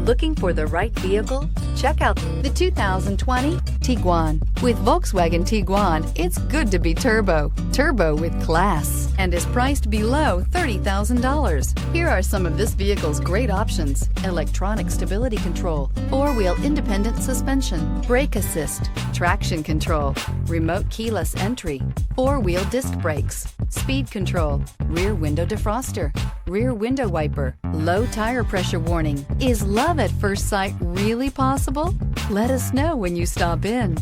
Looking for the right vehicle? Check out the 2020 Tiguan. With Volkswagen Tiguan, it's good to be turbo. Turbo with class, and is priced below $30,000. Here are some of this vehicle's great options: electronic stability control, four-wheel independent suspension, brake assist, traction control, remote keyless entry, four-wheel disc brakes, speed control, rear window defroster, rear window wiper, low tire pressure warning. Is love at first sight really possible? Let us know when you stop in.